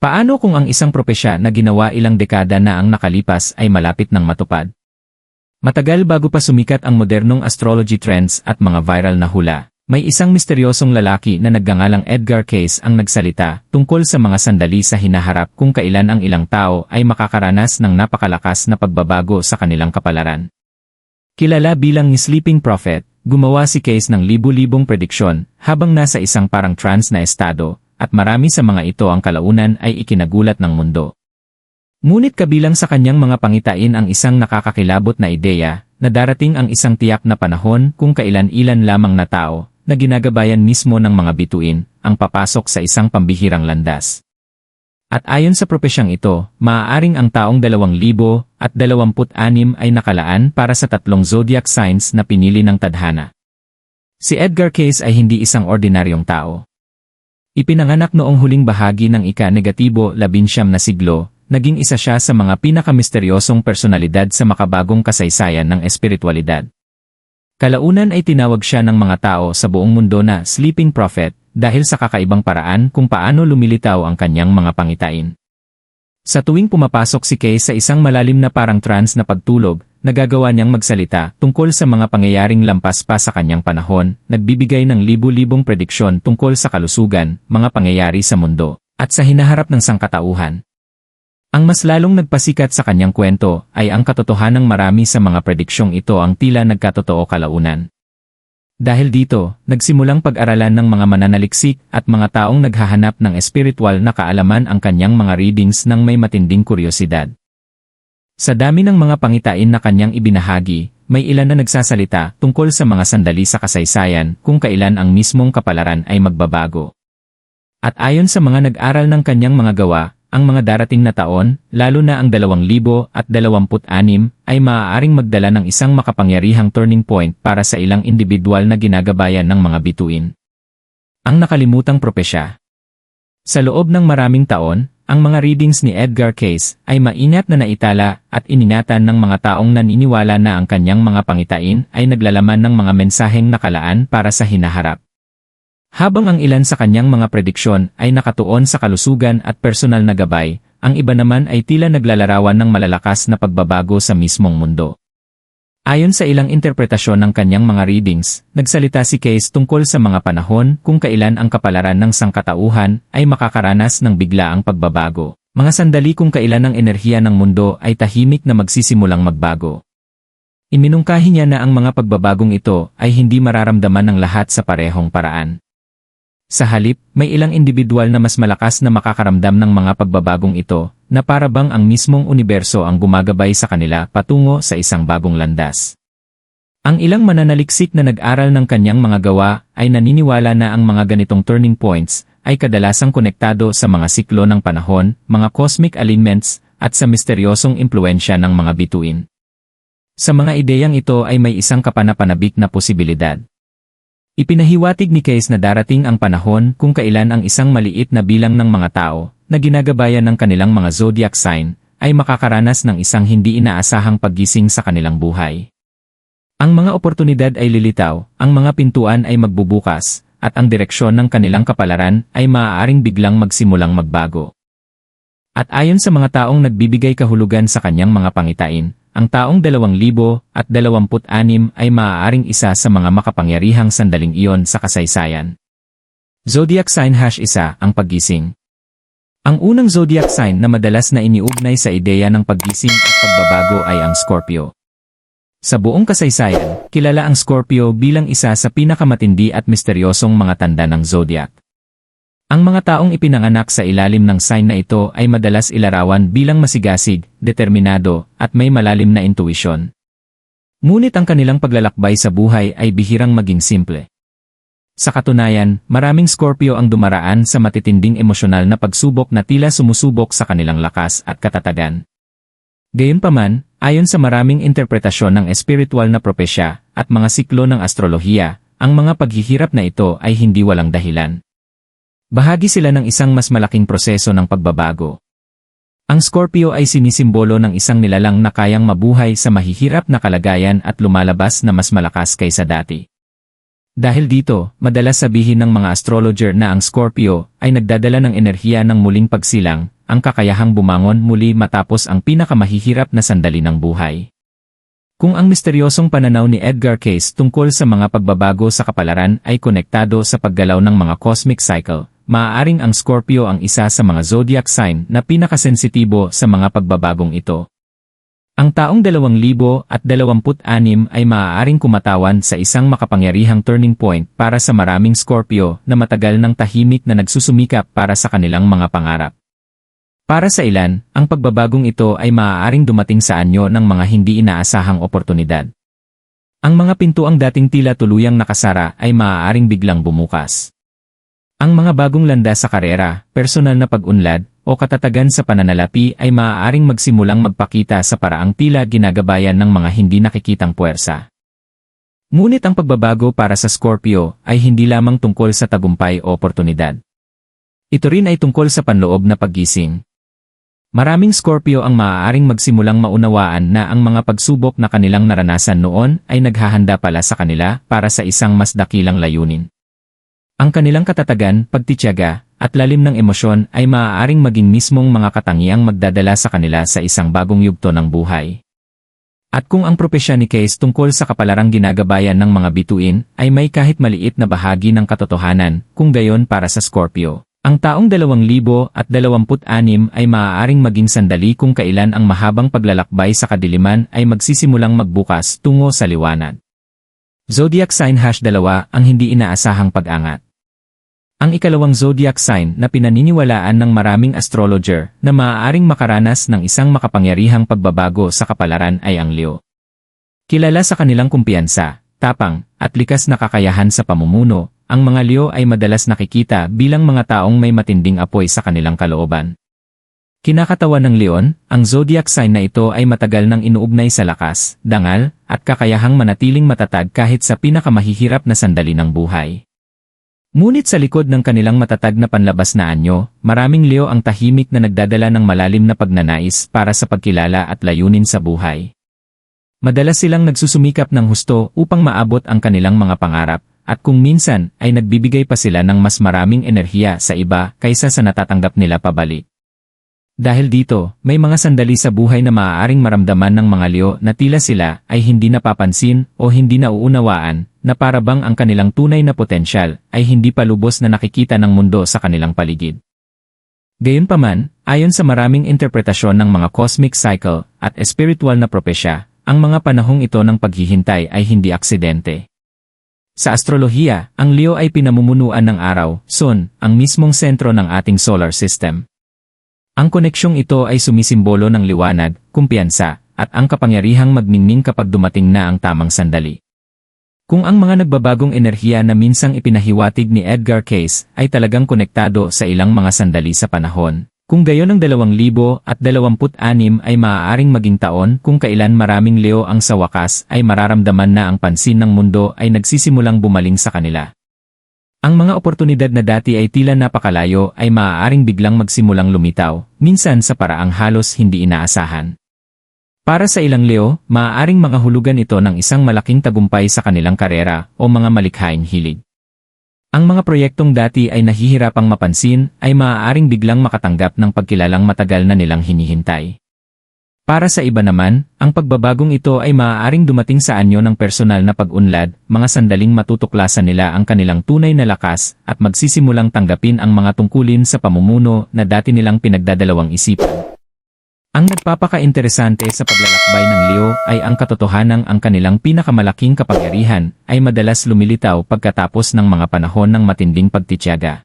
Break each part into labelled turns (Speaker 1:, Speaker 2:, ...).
Speaker 1: Paano kung ang isang propesya na ginawa ilang dekada na ang nakalipas ay malapit ng matupad? Matagal bago pa sumikat ang modernong astrology trends at mga viral na hula, may isang misteryosong lalaki na nagngangalang Edgar Cayce ang nagsalita tungkol sa mga sandali sa hinaharap kung kailan ang ilang tao ay makakaranas ng napakalakas na pagbabago sa kanilang kapalaran. Kilala bilang ni Sleeping Prophet, gumawa si Cayce ng libu-libong prediksyon habang nasa isang parang trance na estado, at marami sa mga ito ang kalaunan ay ikinagulat ng mundo. Ngunit kabilang sa kanyang mga pangitain ang isang nakakakilabot na ideya na darating ang isang tiyak na panahon kung kailan-ilan lamang na tao na ginagabayan mismo ng mga bituin ang papasok sa isang pambihirang landas. At ayon sa propesyang ito, maaaring ang taong 2026 ay nakalaan para sa 3 zodiac signs na pinili ng tadhana. Si Edgar Cayce ay hindi isang ordinaryong tao. Ipinanganak noong huling bahagi ng ika-19 na siglo, naging isa siya sa mga pinakamisteryosong personalidad sa makabagong kasaysayan ng espiritualidad. Kalaunan ay tinawag siya ng mga tao sa buong mundo na Sleeping Prophet dahil sa kakaibang paraan kung paano lumilitaw ang kanyang mga pangitain. Sa tuwing pumapasok si Cayce sa isang malalim na parang trance na pagtulog, nagagawa niyang magsalita tungkol sa mga pangyayaring lampas pa sa kanyang panahon, nagbibigay ng libu-libong prediksyon tungkol sa kalusugan, mga pangyayari sa mundo, at sa hinaharap ng sangkatauhan. Ang mas lalong nagpasikat sa kanyang kwento ay ang katotohanang marami sa mga prediksyong ito ang tila nagkatotoo kalaunan. Dahil dito, nagsimulang pag-aralan ng mga mananaliksik at mga taong naghahanap ng espiritual na kaalaman ang kanyang mga readings ng may matinding kuryosidad. Sa dami ng mga pangitain na kanyang ibinahagi, may ilan na nagsasalita tungkol sa mga sandali sa kasaysayan kung kailan ang mismong kapalaran ay magbabago. At ayon sa mga nag-aral ng kanyang mga gawa, ang mga darating na taon, lalo na ang 2026, ay maaaring magdala ng isang makapangyarihang turning point para sa ilang individual na ginagabayan ng mga bituin. Ang nakalimutang propesya. Sa loob ng maraming taon, ang mga readings ni Edgar Cayce ay maingat na naitala at iningatan ng mga taong naniniwala na ang kanyang mga pangitain ay naglalaman ng mga mensaheng nakalaan para sa hinaharap. Habang ang ilan sa kanyang mga prediksyon ay nakatuon sa kalusugan at personal na gabay, ang iba naman ay tila naglalarawan ng malalakas na pagbabago sa mismong mundo. Ayon sa ilang interpretasyon ng kanyang mga readings, nagsalita si Cayce tungkol sa mga panahon kung kailan ang kapalaran ng sangkatauhan ay makakaranas ng biglaang pagbabago, mga sandali kung kailan ang enerhiya ng mundo ay tahimik na magsisimulang magbago. Iminungkahi niya na ang mga pagbabagong ito ay hindi mararamdaman ng lahat sa parehong paraan. Sa halip, may ilang individual na mas malakas na makakaramdam ng mga pagbabagong ito, na para bang ang mismong universo ang gumagabay sa kanila patungo sa isang bagong landas. Ang ilang mananaliksik na nag-aral ng kanyang mga gawa ay naniniwala na ang mga ganitong turning points ay kadalasang konektado sa mga siklo ng panahon, mga cosmic alignments, at sa misteryosong impluensya ng mga bituin. Sa mga ideyang ito ay may isang kapanapanabik na posibilidad. Ipinahiwatig ni Cayce na darating ang panahon kung kailan ang isang maliit na bilang ng mga tao na ginagabayan ng kanilang mga zodiac sign ay makakaranas ng isang hindi inaasahang paggising sa kanilang buhay. Ang mga oportunidad ay lilitaw, ang mga pintuan ay magbubukas, at ang direksyon ng kanilang kapalaran ay maaaring biglang magsimulang magbago. At ayon sa mga taong nagbibigay kahulugan sa kanyang mga pangitain, ang taong 2026 ay maaaring isa sa mga makapangyarihang sandaling iyon sa kasaysayan. Zodiac sign #1 ang paggising. Ang unang zodiac sign na madalas na iniugnay sa ideya ng paggising at pagbabago ay ang Scorpio. Sa buong kasaysayan, kilala ang Scorpio bilang isa sa pinakamatindi at misteryosong mga tanda ng zodiac. Ang mga taong ipinanganak sa ilalim ng sign na ito ay madalas ilarawan bilang masigasig, determinado, at may malalim na intuisyon. Ngunit ang kanilang paglalakbay sa buhay ay bihirang maging simple. Sa katunayan, maraming Scorpio ang dumaraan sa matitinding emosyonal na pagsubok na tila sumusubok sa kanilang lakas at katatagan. Gayunpaman, ayon sa maraming interpretasyon ng espiritual na propesya at mga siklo ng astrolohiya, ang mga paghihirap na ito ay hindi walang dahilan. Bahagi sila ng isang mas malaking proseso ng pagbabago. Ang Scorpio ay sinisimbolo ng isang nilalang na kayang mabuhay sa mahihirap na kalagayan at lumalabas na mas malakas kaysa dati. Dahil dito, madalas sabihin ng mga astrologer na ang Scorpio ay nagdadala ng enerhiya ng muling pagsilang, ang kakayahang bumangon muli matapos ang pinakamahihirap na sandali ng buhay. Kung ang misteryosong pananaw ni Edgar Cayce tungkol sa mga pagbabago sa kapalaran ay konektado sa paggalaw ng mga cosmic cycle, maaaring ang Scorpio ang isa sa mga zodiac sign na pinakasensitibo sa mga pagbabagong ito. Ang taong 2026 ay maaaring kumatawan sa isang makapangyarihang turning point para sa maraming Scorpio na matagal ng tahimik na nagsusumikap para sa kanilang mga pangarap. Para sa ilan, ang pagbabagong ito ay maaaring dumating sa anyo ng mga hindi inaasahang oportunidad. Ang mga pintuang dating tila tuluyang nakasara ay maaaring biglang bumukas. Ang mga bagong landas sa karera, personal na pag-unlad, o katatagan sa pananalapi ay maaaring magsimulang magpakita sa paraang tila ginagabayan ng mga hindi nakikitang puwersa. Ngunit ang pagbabago para sa Scorpio ay hindi lamang tungkol sa tagumpay o oportunidad. Ito rin ay tungkol sa panloob na paggising. Maraming Scorpio ang maaaring magsimulang maunawaan na ang mga pagsubok na kanilang naranasan noon ay naghahanda pala sa kanila para sa isang mas dakilang layunin. Ang kanilang katatagan, pagtitiyaga, at lalim ng emosyon ay maaaring maging mismong mga katangiang magdadala sa kanila sa isang bagong yugto ng buhay. At kung ang propesya ni Cayce tungkol sa kapalarang ginagabayan ng mga bituin ay may kahit maliit na bahagi ng katotohanan, kung gayon para sa Scorpio, ang taong 2026 ay maaaring maging sandali kung kailan ang mahabang paglalakbay sa kadiliman ay magsisimulang magbukas tungo sa liwanag. Zodiac Sign #2 ang hindi inaasahang pag-angat. Ang ikalawang zodiac sign na pinaniniwalaan ng maraming astrologer na maaaring makaranas ng isang makapangyarihang pagbabago sa kapalaran ay ang Leo. Kilala sa kanilang kumpiyansa, tapang, at likas na kakayahan sa pamumuno, ang mga Leo ay madalas nakikita bilang mga taong may matinding apoy sa kanilang kalooban. Kinakatawan ng Leon, ang zodiac sign na ito ay matagal nang inuugnay sa lakas, dangal, at kakayahang manatiling matatag kahit sa pinakamahihirap na sandali ng buhay. Ngunit sa likod ng kanilang matatag na panlabas na anyo, maraming Leo ang tahimik na nagdadala ng malalim na pagnanais para sa pagkilala at layunin sa buhay. Madalas silang nagsusumikap ng husto upang maabot ang kanilang mga pangarap, at kung minsan ay nagbibigay pa sila ng mas maraming enerhiya sa iba kaysa sa natatanggap nila pabalik. Dahil dito, may mga sandali sa buhay na maaaring maramdaman ng mga Leo na tila sila ay hindi napapansin o hindi nauunawaan, na parabang ang kanilang tunay na potensyal ay hindi pa lubos na nakikita ng mundo sa kanilang paligid. Gayunpaman, ayon sa maraming interpretasyon ng mga cosmic cycle at espiritual na propesya, ang mga panahong ito ng paghihintay ay hindi aksidente. Sa astrolohiya, ang Leo ay pinamumunuan ng araw, Sun, ang mismong sentro ng ating solar system. Ang koneksyong ito ay sumisimbolo ng liwanag, kumpiyansa, at ang kapangyarihang magningning kapag dumating na ang tamang sandali. Kung ang mga nagbabagong enerhiya na minsang ipinahiwatig ni Edgar Cayce ay talagang konektado sa ilang mga sandali sa panahon, kung gayon ang 2026 ay maaaring maging taon kung kailan maraming Leo ang sa wakas ay mararamdaman na ang pansin ng mundo ay nagsisimulang bumaling sa kanila. Ang mga oportunidad na dati ay tila napakalayo ay maaaring biglang magsimulang lumitaw, minsan sa paraang halos hindi inaasahan. Para sa ilang Leo, maaaring makahulugan ito ng isang malaking tagumpay sa kanilang karera o mga malikhaing hilig. Ang mga proyektong dati ay nahihirapang mapansin ay maaaring biglang makatanggap ng pagkilalang matagal na nilang hinihintay. Para sa iba naman, ang pagbabagong ito ay maaaring dumating sa anyo ng personal na pag-unlad, mga sandaling matutuklasan nila ang kanilang tunay na lakas at magsisimulang tanggapin ang mga tungkulin sa pamumuno na dati nilang pinagdadalawang isipan. Ang nagpapaka-interesante sa paglalakbay ng Leo ay ang katotohanang ang kanilang pinakamalaking kapangyarihan ay madalas lumilitaw pagkatapos ng mga panahon ng matinding pagtitiyaga.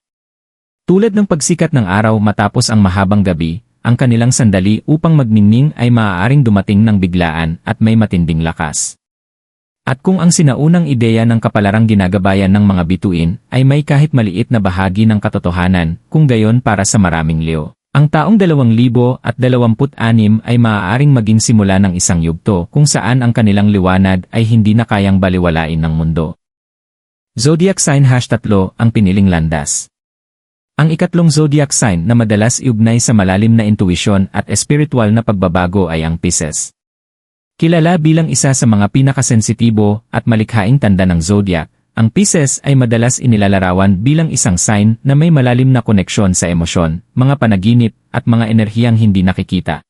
Speaker 1: Tulad ng pagsikat ng araw matapos ang mahabang gabi, ang kanilang sandali upang magningning ay maaaring dumating ng biglaan at may matinding lakas. At kung ang sinaunang ideya ng kapalarang ginagabayan ng mga bituin ay may kahit maliit na bahagi ng katotohanan, kung gayon para sa maraming Leo, ang taong 2026 ay maaaring maging simula ng isang yugto kung saan ang kanilang liwanag ay hindi na kayang baliwalain ng mundo. Zodiac Sign #3 ang piniling landas. Ang ikatlong zodiac sign na madalas iugnay sa malalim na intuisyon at espiritual na pagbabago ay ang Pisces. Kilala bilang isa sa mga pinakasensitibo at malikhaing tanda ng zodiac, Ang Pisces ay madalas inilalarawan bilang isang sign na may malalim na koneksyon sa emosyon, mga panaginip, at mga enerhiyang hindi nakikita.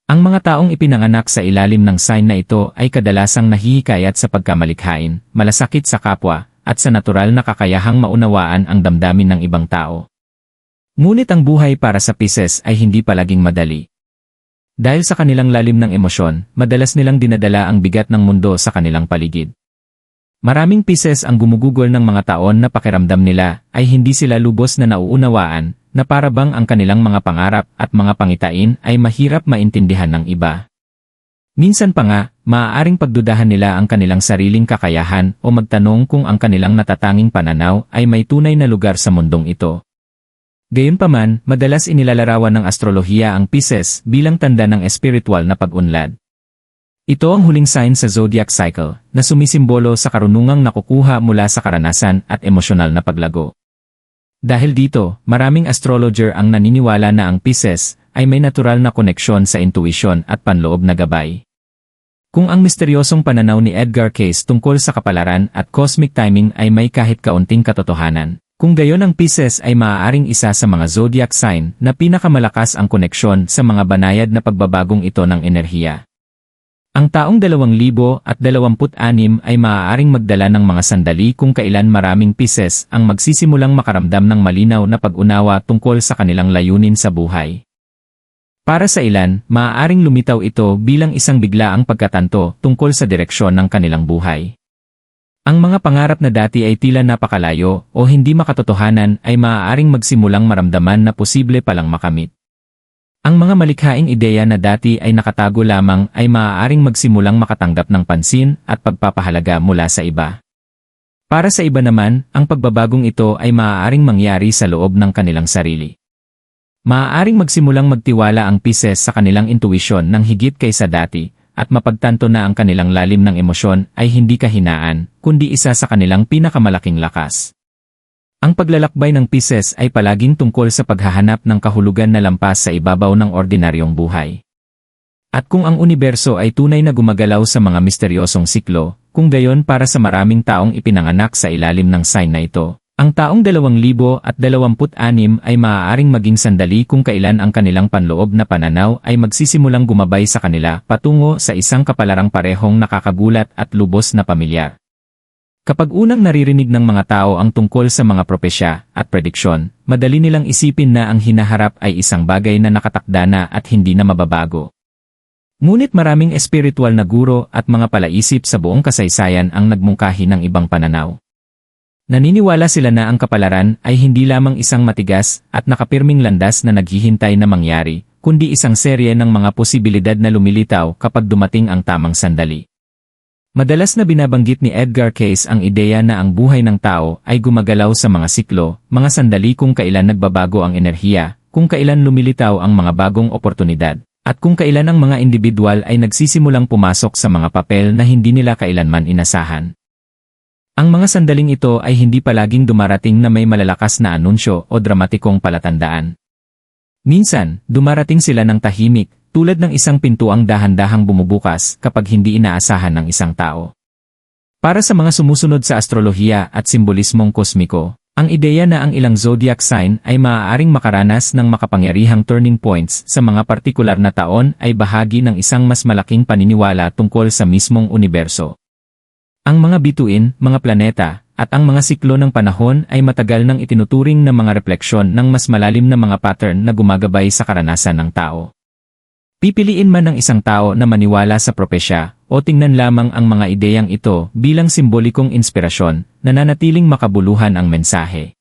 Speaker 1: Ang mga taong ipinanganak sa ilalim ng sign na ito ay kadalasang nahihikayat sa pagkamalikhain, malasakit sa kapwa, at sa natural na kakayahang maunawaan ang damdamin ng ibang tao. Ngunit ang buhay para sa Pisces ay hindi palaging madali. Dahil sa kanilang lalim ng emosyon, madalas nilang dinadala ang bigat ng mundo sa kanilang paligid. Maraming Pisces ang gumugugol ng mga taon na pakiramdam nila ay hindi sila lubos na nauunawaan, na para bang ang kanilang mga pangarap at mga pangitain ay mahirap maintindihan ng iba. Minsan pa nga, maaaring pagdudahan nila ang kanilang sariling kakayahan o magtanong kung ang kanilang natatanging pananaw ay may tunay na lugar sa mundong ito. Gayunpaman, madalas inilalarawan ng astrolohiya ang Pisces bilang tanda ng espiritual na pag-unlad. Ito ang huling sign sa zodiac cycle na sumisimbolo sa karunungang nakukuha mula sa karanasan at emosyonal na paglago. Dahil dito, maraming astrologer ang naniniwala na ang Pisces ay may natural na koneksyon sa intuisyon at panloob na gabay. Kung ang misteryosong pananaw ni Edgar Cayce tungkol sa kapalaran at cosmic timing ay may kahit kaunting katotohanan, kung gayon ang Pisces ay maaaring isa sa mga zodiac sign na pinakamalakas ang koneksyon sa mga banayad na pagbabagong ito ng enerhiya. Ang taong 2026 ay maaaring magdala ng mga sandali kung kailan maraming Pisces ang magsisimulang makaramdam ng malinaw na pag-unawa tungkol sa kanilang layunin sa buhay. Para sa ilan, maaaring lumitaw ito bilang isang biglaang pagkatanto tungkol sa direksyon ng kanilang buhay. Ang mga pangarap na dati ay tila napakalayo o hindi makatotohanan ay maaaring magsimulang maramdaman na posible palang makamit. Ang mga malikhaing ideya na dati ay nakatago lamang ay maaaring magsimulang makatanggap ng pansin at pagpapahalaga mula sa iba. Para sa iba naman, ang pagbabagong ito ay maaaring mangyari sa loob ng kanilang sarili. Maaaring magsimulang magtiwala ang Pisces sa kanilang intuisyon ng higit kaysa dati at mapagtanto na ang kanilang lalim ng emosyon ay hindi kahinaan, kundi isa sa kanilang pinakamalaking lakas. Ang paglalakbay ng Pisces ay palaging tungkol sa paghahanap ng kahulugan na lampas sa ibabaw ng ordinaryong buhay. At kung ang universo ay tunay na gumagalaw sa mga misteryosong siklo, kung gayon para sa maraming taong ipinanganak sa ilalim ng sign na ito, ang taong 2026 ay maaaring maging sandali kung kailan ang kanilang panloob na pananaw ay magsisimulang gumabay sa kanila patungo sa isang kapalarang parehong nakakagulat at lubos na pamilyar. Kapag unang naririnig ng mga tao ang tungkol sa mga propesya at prediksyon, madali nilang isipin na ang hinaharap ay isang bagay na nakatakda na at hindi na mababago. Ngunit maraming espiritual na guro at mga palaisip sa buong kasaysayan ang nagmungkahi ng ibang pananaw. Naniniwala sila na ang kapalaran ay hindi lamang isang matigas at nakapirming landas na naghihintay na mangyari, kundi isang serye ng mga posibilidad na lumilitaw kapag dumating ang tamang sandali. Madalas na binabanggit ni Edgar Cayce ang ideya na ang buhay ng tao ay gumagalaw sa mga siklo, mga sandali kung kailan nagbabago ang enerhiya, kung kailan lumilitaw ang mga bagong oportunidad, at kung kailan ang mga individual ay nagsisimulang pumasok sa mga papel na hindi nila kailanman inasahan. Ang mga sandaling ito ay hindi palaging dumarating na may malalakas na anunsyo o dramatikong palatandaan. Minsan, dumarating sila ng tahimik, tulad ng isang pintuang dahan-dahang bumubukas kapag hindi inaasahan ng isang tao. Para sa mga sumusunod sa astrolohiya at simbolismong kosmiko, ang ideya na ang ilang zodiac sign ay maaaring makaranas ng makapangyarihang turning points sa mga partikular na taon ay bahagi ng isang mas malaking paniniwala tungkol sa mismong universo. Ang mga bituin, mga planeta, at ang mga siklo ng panahon ay matagal nang itinuturing na mga refleksyon ng mas malalim na mga pattern na gumagabay sa karanasan ng tao. Pipiliin man ng isang tao na maniwala sa propesya o tingnan lamang ang mga ideyang ito bilang simbolikong inspirasyon, nananatiling makabuluhan ang mensahe.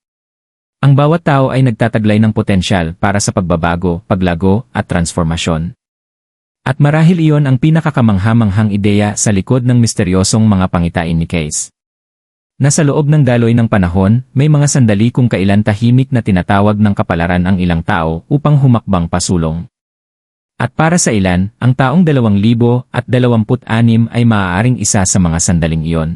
Speaker 1: Ang bawat tao ay nagtataglay ng potensyal para sa pagbabago, paglago, at transformasyon. At marahil iyon ang pinakakamangha-manghang ideya sa likod ng misteryosong mga pangitain ni Cayce. Nasa loob ng daloy ng panahon, may mga sandali kung kailan tahimik na tinatawag ng kapalaran ang ilang tao upang humakbang pasulong. At para sa ilan, ang taong 2026 ay maaaring isa sa mga sandaling iyon.